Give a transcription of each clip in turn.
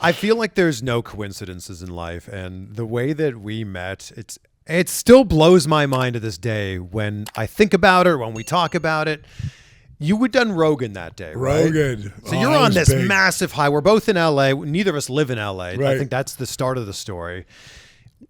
I feel like there's no coincidences in life, and the way that we met, it still blows my mind to this day when I think about it, or when we talk about it. You were done Rogan that day, right? Rogan. So you're on this massive high. We're both in LA. Neither of us live in LA. Right. I think that's the start of the story.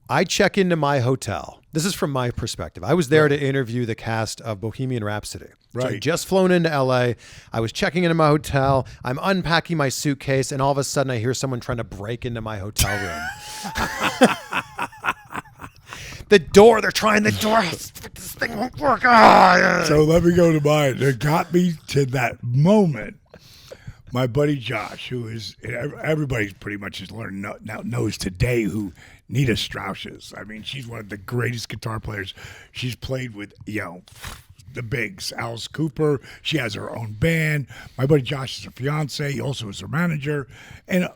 I check into my hotel. This is from my perspective. I was there to interview the cast of Bohemian Rhapsody. Right. So I just flown into LA. I was checking into my hotel. I'm unpacking my suitcase, and all of a sudden I hear someone trying to break into my hotel room. The door, they're trying the door. This thing won't work. So let me go to mine. It got me to that moment. My buddy Josh, who is, everybody pretty much has learned now knows today who Nita Strauss is. I mean, she's one of the greatest guitar players. She's played with, the bigs, Alice Cooper. She has her own band. My buddy Josh is her fiance. He also is her manager. And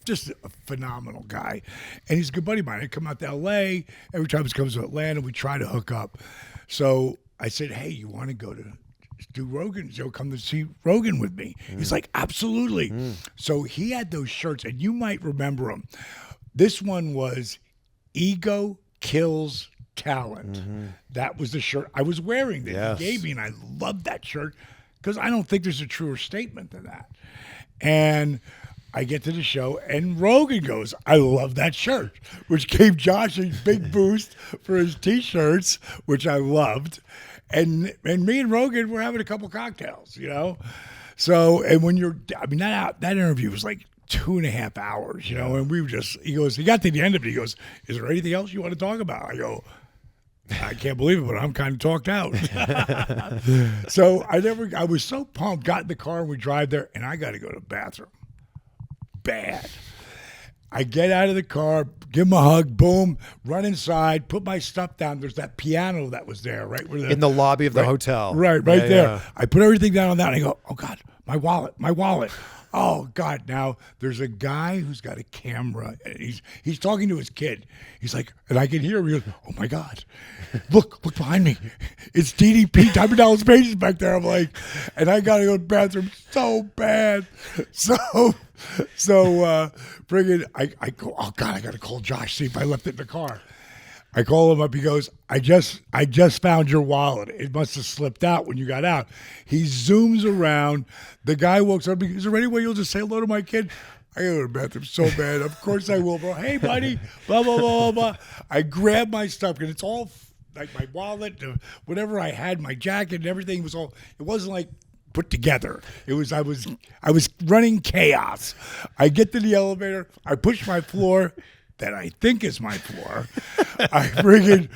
just a phenomenal guy. And he's a good buddy of mine. I come out to L.A. Every time he comes to Atlanta, we try to hook up. So I said, hey, you want to go to do Rogan? Joe, come to see Rogan with me. He's like, absolutely. So he had those shirts, and you might remember them. This one was Ego Kills Talent. That was the shirt I was wearing that he gave me, and I loved that shirt because I don't think there's a truer statement than that. And I get to the show, and Rogan goes, I love that shirt, which gave Josh a big boost for his T-shirts, which I loved. And me and Rogan were having a couple cocktails, So, and when that interview was like 2.5 hours, and we were he got to the end of it, he goes, is there anything else you want to talk about? I go, I can't believe it, but I'm kind of talked out. So I was so pumped, got in the car, and we drive there, and I got to go to the bathroom. Bad. I get out of the car, give him a hug, boom, run inside, put my stuff down. There's that piano that was there, right? In the lobby of the hotel. Right there. Yeah. I put everything down on that, and I go, oh, God, my wallet. Oh, God, now there's a guy who's got a camera, and he's talking to his kid. He's like, and I can hear him, he goes, oh, my God, look behind me. It's DDP, Diamond Dallas Page is back there. I'm like, and I got to go to the bathroom so bad. So friggin', I go, oh, God, I got to call Josh, see if I left it in the car. I call him up. He goes, I just found your wallet. It must have slipped out when you got out. He zooms around. The guy walks up. Is there any way you'll just say hello to my kid? I go to the bathroom so bad. Of course I will, bro. Hey, buddy. Blah, blah, blah, blah. I grab my stuff, and it's all like my wallet, whatever I had, my jacket and everything was all, it wasn't like put together. It was, I was running chaos. I get to the elevator. I push my floor. That I think is my floor. I friggin'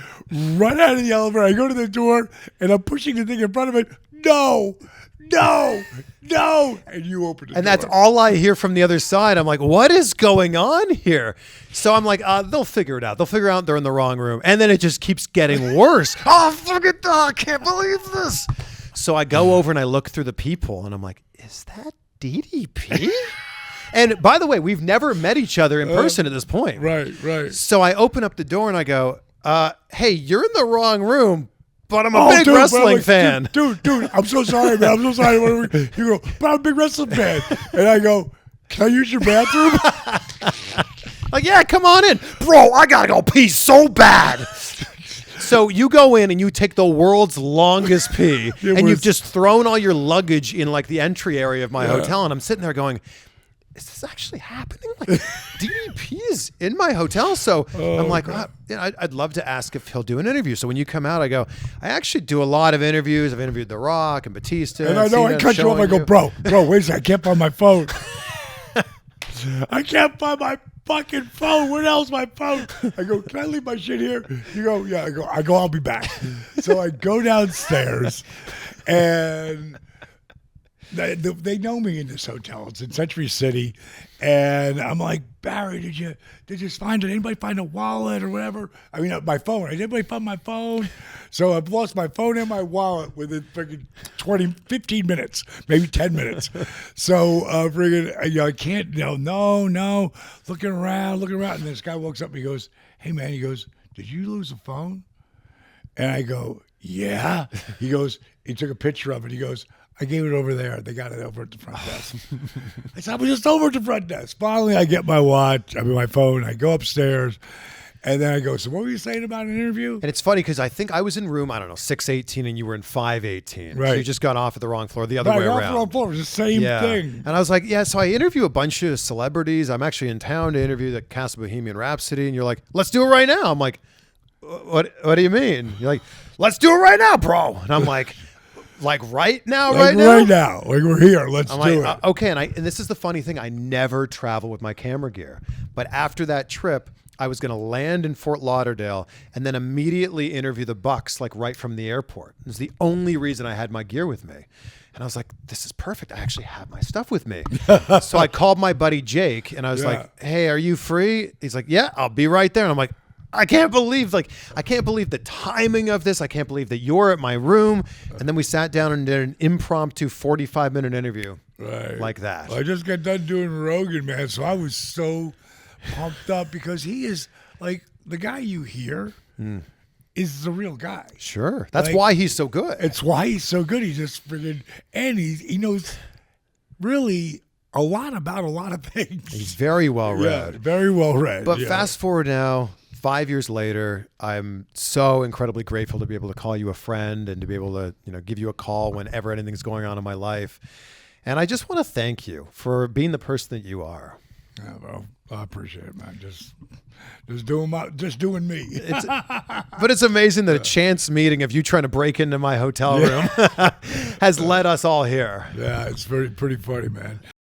run out of the elevator. I go to the door, and I'm pushing the thing in front of it. No. And you open the door. And that's all I hear from the other side. I'm like, what is going on here? So I'm like, they'll figure it out. They'll figure out they're in the wrong room. And then it just keeps getting worse. Oh, fuck it. I can't believe this. So I go over and I look through the people, and I'm like, is that DDP? And by the way, we've never met each other in person at this point. Right. So I open up the door and I go, hey, you're in the wrong room, but I'm a big wrestling fan. Dude, I'm so sorry, man. I'm so sorry. You go, but I'm a big wrestling fan. And I go, can I use your bathroom? Like, yeah, come on in. Bro, I got to go pee so bad. So you go in and you take the world's longest pee, and you've just thrown all your luggage in like the entry area of my hotel. And I'm sitting there going, is this actually happening? Like, DDP is in my hotel. So I'm like, I'd love to ask if he'll do an interview. So when you come out, I go, I actually do a lot of interviews. I've interviewed The Rock and Batista. And I know I cut you off. I go, bro, wait a second. I can't find my phone. I can't find my fucking phone. Where the hell's my phone? I go, can I leave my shit here? You go, yeah. I go, I'll be back. So I go downstairs, and they know me in this hotel. It's in Century City, and I'm like, Barry, did you find it? Anybody find a wallet or whatever? I mean, my phone. Did anybody find my phone? So I've lost my phone and my wallet within freaking 15 minutes, maybe 10 minutes. So I can't. No. Looking around, and this guy walks up and he goes, "Hey man," he goes, "Did you lose a phone?" And I go, "Yeah." He goes, he took a picture of it. He goes, I gave it over there. They got it over at the front desk. I said, I was just over at the front desk. Finally, I get my watch, my phone. I go upstairs, and then I go, so what were you saying about an interview? And it's funny because I think I was in room, I don't know, 618 and you were in 518. Right. So you just got off at the wrong floor, the other way Off around. the wrong floor. It was the same thing. And I was like, yeah, so I interview a bunch of celebrities. I'm actually in town to interview the cast of Bohemian Rhapsody. And you're like, let's do it right now. I'm like, what do you mean? You're like, let's do it right now, bro. And I'm like right now, Like right now? right now. Like we're here. Let's do it. Okay. And this is the funny thing. I never travel with my camera gear. But after that trip, I was going to land in Fort Lauderdale and then immediately interview the Bucks, like right from the airport. It was the only reason I had my gear with me. And I was like, this is perfect. I actually have my stuff with me. So I called my buddy Jake and I was like, hey, are you free? He's like, yeah, I'll be right there. And I'm like, I can't believe the timing of this. I can't believe that you're at my room. And then we sat down and did an impromptu 45-minute interview like that. Well, I just got done doing Rogan, man. So I was so pumped up because he is like the guy you hear is the real guy. Sure. That's why he's so good. It's why he's so good. He's just friggin' and he knows really a lot about a lot of things. He's very well read. Yeah, very well read. But fast forward now, 5 years later, I'm so incredibly grateful to be able to call you a friend and to be able to, give you a call whenever anything's going on in my life. And I just want to thank you for being the person that you are. Yeah, well, I appreciate it, man. Just doing me. But it's amazing that a chance meeting of you trying to break into my hotel room has led us all here. Yeah, it's pretty funny, man.